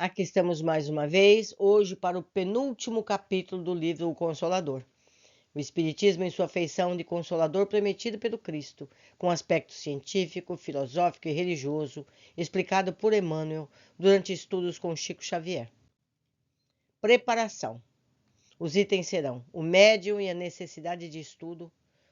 Aqui estamos mais uma vez, hoje para o penúltimo capítulo do livro O Consolador. O Espiritismo em sua feição de consolador prometido pelo Cristo, com aspecto científico, filosófico e religioso, explicado por Emmanuel durante estudos com Chico Xavier. Preparação. Os itens serão o médium e a necessidade de estudo,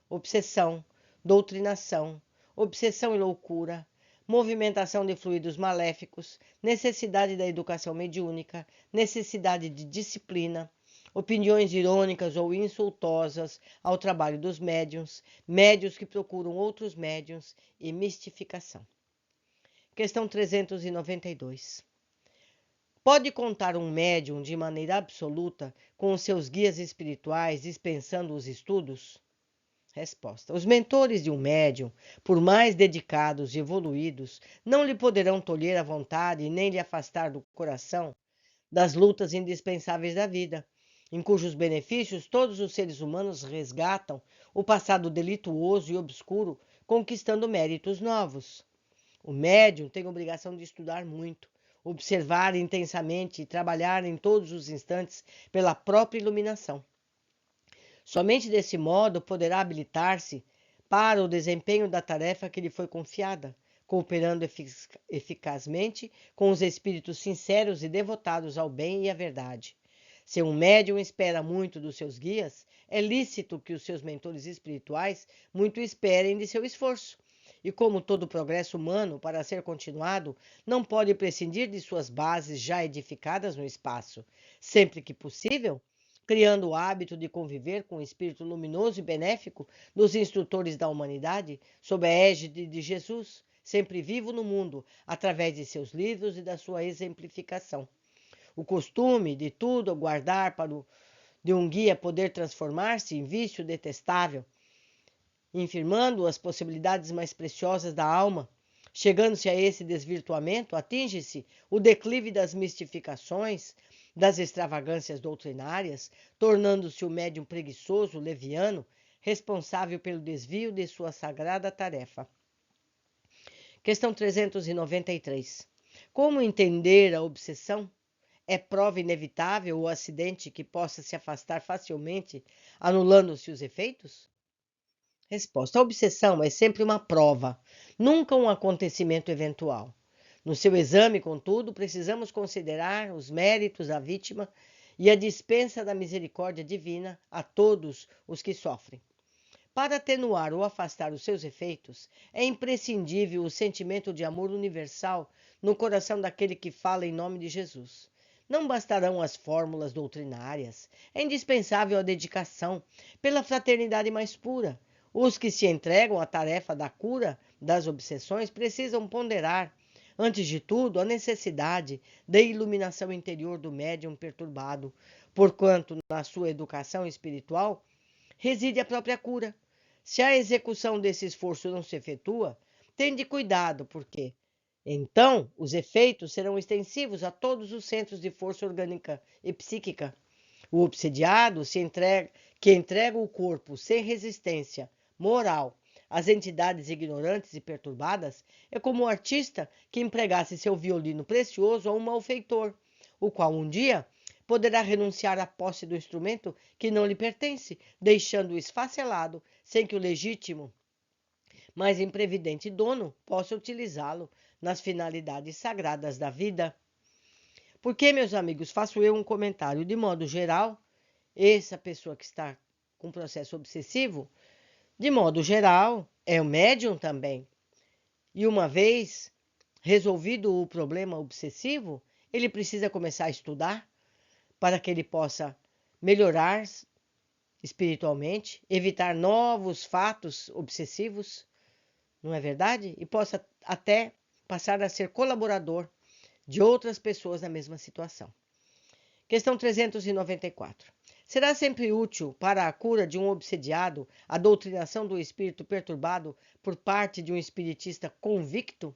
obsessão, doutrinação, obsessão e loucura, movimentação de fluidos maléficos, necessidade da educação mediúnica, necessidade de disciplina, opiniões irônicas ou insultosas ao trabalho dos médiuns, médiuns que procuram outros médiuns e mistificação. Questão 392. Pode contar um médium de maneira absoluta com os seus guias espirituais dispensando os estudos? Resposta. Os mentores de um médium, por mais dedicados e evoluídos, não lhe poderão tolher a vontade nem lhe afastar do coração das lutas indispensáveis da vida, em cujos benefícios todos os seres humanos resgatam o passado delituoso e obscuro, conquistando méritos novos. O médium tem obrigação de estudar muito, observar intensamente e trabalhar em todos os instantes pela própria iluminação. Somente desse modo poderá habilitar-se para o desempenho da tarefa que lhe foi confiada, cooperando eficazmente com os espíritos sinceros e devotados ao bem e à verdade. Se um médium espera muito dos seus guias, é lícito que os seus mentores espirituais muito esperem de seu esforço. E como todo progresso humano, para ser continuado, não pode prescindir de suas bases já edificadas no espaço. Sempre que possível, criando o hábito de conviver com o espírito luminoso e benéfico dos instrutores da humanidade, sob a égide de Jesus, sempre vivo no mundo, através de seus livros e da sua exemplificação. O costume de tudo guardar de um guia poder transformar-se em vício detestável, infirmando as possibilidades mais preciosas da alma. Chegando-se a esse desvirtuamento, atinge-se o declive das mistificações, das extravagâncias doutrinárias, tornando-se o médium preguiçoso, leviano, responsável pelo desvio de sua sagrada tarefa. Questão 393. Como entender a obsessão? É prova inevitável o acidente que possa se afastar facilmente, anulando-se os efeitos? Resposta. A obsessão é sempre uma prova, nunca um acontecimento eventual. No seu exame, contudo, precisamos considerar os méritos da vítima e a dispensa da misericórdia divina a todos os que sofrem. Para atenuar ou afastar os seus efeitos, é imprescindível o sentimento de amor universal no coração daquele que fala em nome de Jesus. Não bastarão as fórmulas doutrinárias, é indispensável a dedicação pela fraternidade mais pura. Os que se entregam à tarefa da cura das obsessões precisam ponderar, antes de tudo, a necessidade da iluminação interior do médium perturbado, porquanto na sua educação espiritual reside a própria cura. Se a execução desse esforço não se efetua, tende cuidado, porque então os efeitos serão extensivos a todos os centros de força orgânica e psíquica. O obsediado que entrega o corpo sem resistência moral às entidades ignorantes e perturbadas é como o artista que empregasse seu violino precioso a um malfeitor, o qual um dia poderá renunciar à posse do instrumento que não lhe pertence, deixando-o esfacelado, sem que o legítimo, mas imprevidente dono possa utilizá-lo nas finalidades sagradas da vida. Porque, meus amigos, faço eu um comentário. De modo geral, essa pessoa que está com processo obsessivo, de modo geral, é o médium também. E uma vez resolvido o problema obsessivo, ele precisa começar a estudar para que ele possa melhorar espiritualmente, evitar novos fatos obsessivos, não é verdade? E possa até passar a ser colaborador de outras pessoas na mesma situação. Questão 394. Será sempre útil para a cura de um obsediado a doutrinação do espírito perturbado por parte de um espiritista convicto?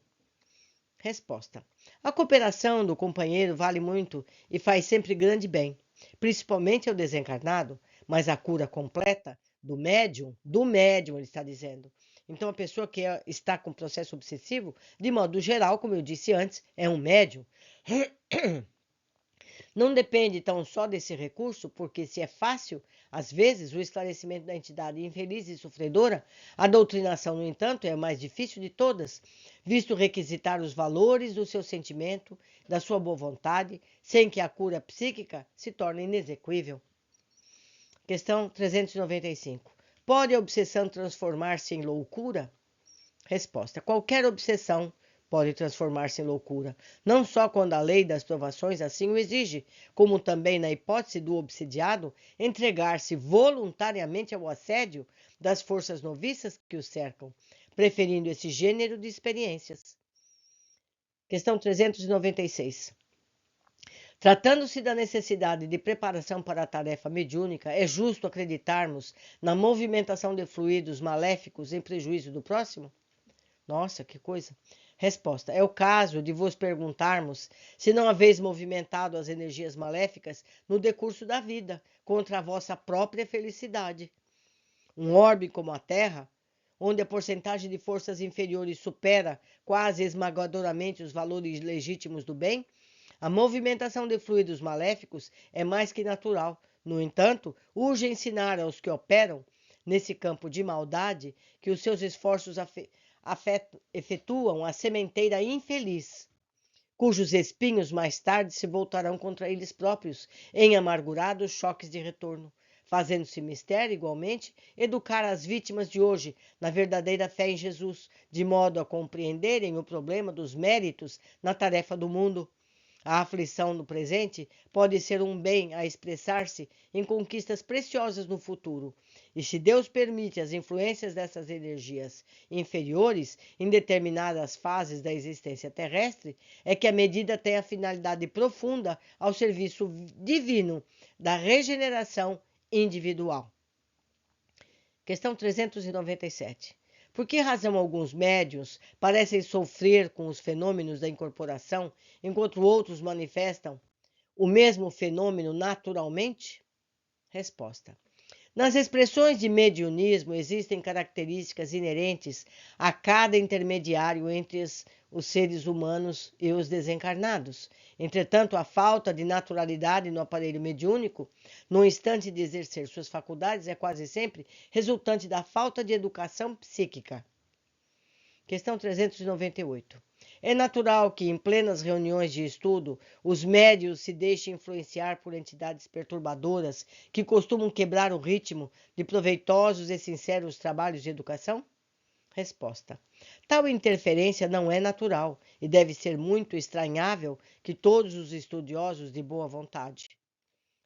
Resposta. A cooperação do companheiro vale muito e faz sempre grande bem, principalmente ao desencarnado, mas a cura completa do médium, ele está dizendo. Então, a pessoa que está com processo obsessivo, de modo geral, como eu disse antes, é um médium. Não depende tão só desse recurso, porque se é fácil, às vezes, o esclarecimento da entidade infeliz e sofredora, a doutrinação, no entanto, é a mais difícil de todas, visto requisitar os valores do seu sentimento, da sua boa vontade, sem que a cura psíquica se torne inexequível. Questão 395. Pode a obsessão transformar-se em loucura? Resposta: qualquer obsessão pode transformar-se em loucura, não só quando a lei das provações assim o exige, como também na hipótese do obsidiado entregar-se voluntariamente ao assédio das forças noviças que o cercam, preferindo esse gênero de experiências. Questão 396. Tratando-se da necessidade de preparação para a tarefa mediúnica, é justo acreditarmos na movimentação de fluidos maléficos em prejuízo do próximo? Nossa, que coisa! Resposta: é o caso de vos perguntarmos se não haveis movimentado as energias maléficas no decurso da vida, contra a vossa própria felicidade. Um orbe como a Terra, onde a porcentagem de forças inferiores supera quase esmagadoramente os valores legítimos do bem, a movimentação de fluidos maléficos é mais que natural. No entanto, urge ensinar aos que operam nesse campo de maldade que os seus esforços efetuam a sementeira infeliz, cujos espinhos mais tarde se voltarão contra eles próprios em amargurados choques de retorno, fazendo-se mistério, igualmente, educar as vítimas de hoje na verdadeira fé em Jesus, de modo a compreenderem o problema dos méritos na tarefa do mundo. A aflição no presente pode ser um bem a expressar-se em conquistas preciosas no futuro. E se Deus permite as influências dessas energias inferiores em determinadas fases da existência terrestre, é que a medida tem a finalidade profunda ao serviço divino da regeneração individual. Questão 397. Por que razão alguns médiuns parecem sofrer com os fenômenos da incorporação, enquanto outros manifestam o mesmo fenômeno naturalmente? Resposta: nas expressões de mediunismo existem características inerentes a cada intermediário entre os seres humanos e os desencarnados. Entretanto, a falta de naturalidade no aparelho mediúnico, no instante de exercer suas faculdades, é quase sempre resultante da falta de educação psíquica. Questão 398. É natural que, em plenas reuniões de estudo, os médios se deixem influenciar por entidades perturbadoras que costumam quebrar o ritmo de proveitosos e sinceros trabalhos de educação? Resposta: tal interferência não é natural e deve ser muito estranhável que todos os estudiosos de boa vontade.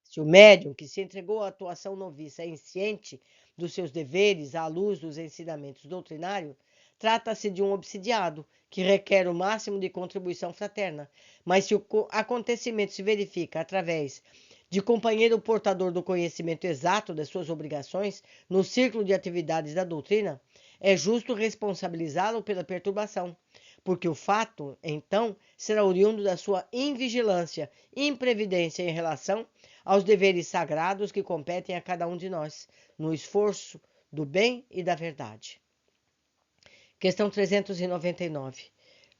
Se o médium que se entregou à atuação noviça é insciente dos seus deveres à luz dos ensinamentos doutrinários, trata-se de um obsidiado, que requer o máximo de contribuição fraterna. Mas se o acontecimento se verifica através de companheiro portador do conhecimento exato das suas obrigações no círculo de atividades da doutrina, é justo responsabilizá-lo pela perturbação, porque o fato, então, será oriundo da sua invigilância e imprevidência em relação aos deveres sagrados que competem a cada um de nós, no esforço do bem e da verdade. Questão 399.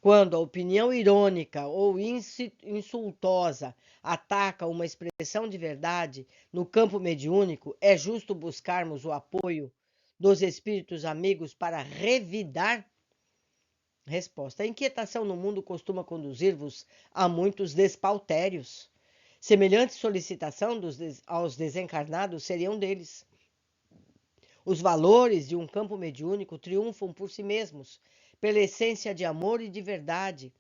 Quando a opinião irônica ou insultosa ataca uma expressão de verdade no campo mediúnico, é justo buscarmos o apoio dos espíritos amigos para revidar? Resposta: a inquietação no mundo costuma conduzir-vos a muitos despautérios. Semelhante solicitação aos desencarnados seria um deles. Os valores de um campo mediúnico triunfam por si mesmos, pela essência de amor e de verdade,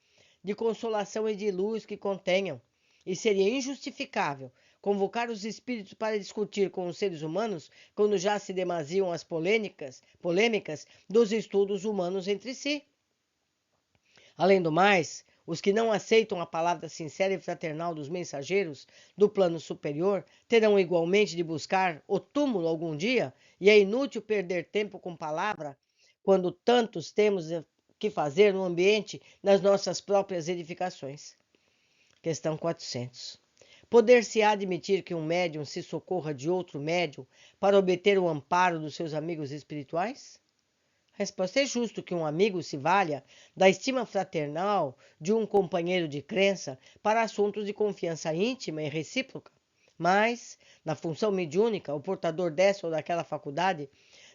de consolação e de luz que contenham, e seria injustificável convocar os espíritos para discutir com os seres humanos quando já se demasiam as polêmicas dos estudos humanos entre si. Além do mais, os que não aceitam a palavra sincera e fraternal dos mensageiros do plano superior terão igualmente de buscar o túmulo algum dia, e é inútil perder tempo com palavra quando tantos temos que fazer no ambiente das nossas próprias edificações. Questão 400. Poder-se admitir que um médium se socorra de outro médium para obter o amparo dos seus amigos espirituais? Resposta: é justo que um amigo se valha da estima fraternal de um companheiro de crença para assuntos de confiança íntima e recíproca. Mas, na função mediúnica, o portador dessa ou daquela faculdade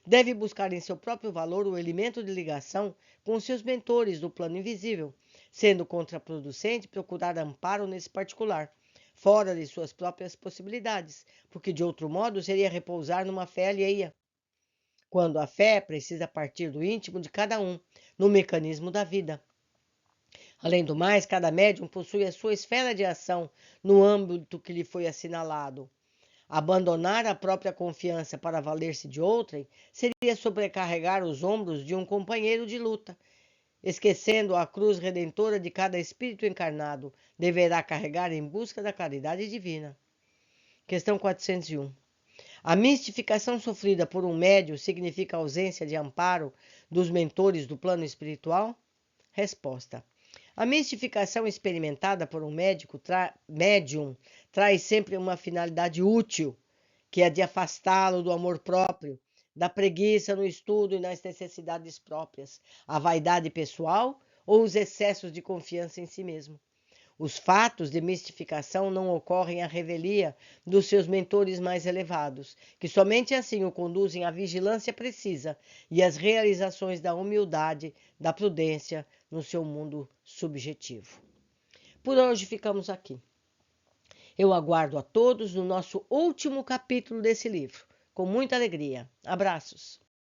deve buscar em seu próprio valor o elemento de ligação com os seus mentores do plano invisível, sendo contraproducente procurar amparo nesse particular, fora de suas próprias possibilidades, porque de outro modo seria repousar numa fé alheia, quando a fé precisa partir do íntimo de cada um, no mecanismo da vida. Além do mais, cada médium possui a sua esfera de ação no âmbito que lhe foi assinalado. Abandonar a própria confiança para valer-se de outrem seria sobrecarregar os ombros de um companheiro de luta, esquecendo a cruz redentora de cada espírito encarnado, deverá carregar em busca da caridade divina. Questão 401. A mistificação sofrida por um médium significa ausência de amparo dos mentores do plano espiritual? Resposta: a mistificação experimentada por um médium traz sempre uma finalidade útil, que é de afastá-lo do amor próprio, da preguiça no estudo e nas necessidades próprias, a vaidade pessoal ou os excessos de confiança em si mesmo. Os fatos de mistificação não ocorrem à revelia dos seus mentores mais elevados, que somente assim o conduzem à vigilância precisa e às realizações da humildade, da prudência no seu mundo subjetivo. Por hoje ficamos aqui. Eu aguardo a todos no nosso último capítulo desse livro, com muita alegria. Abraços!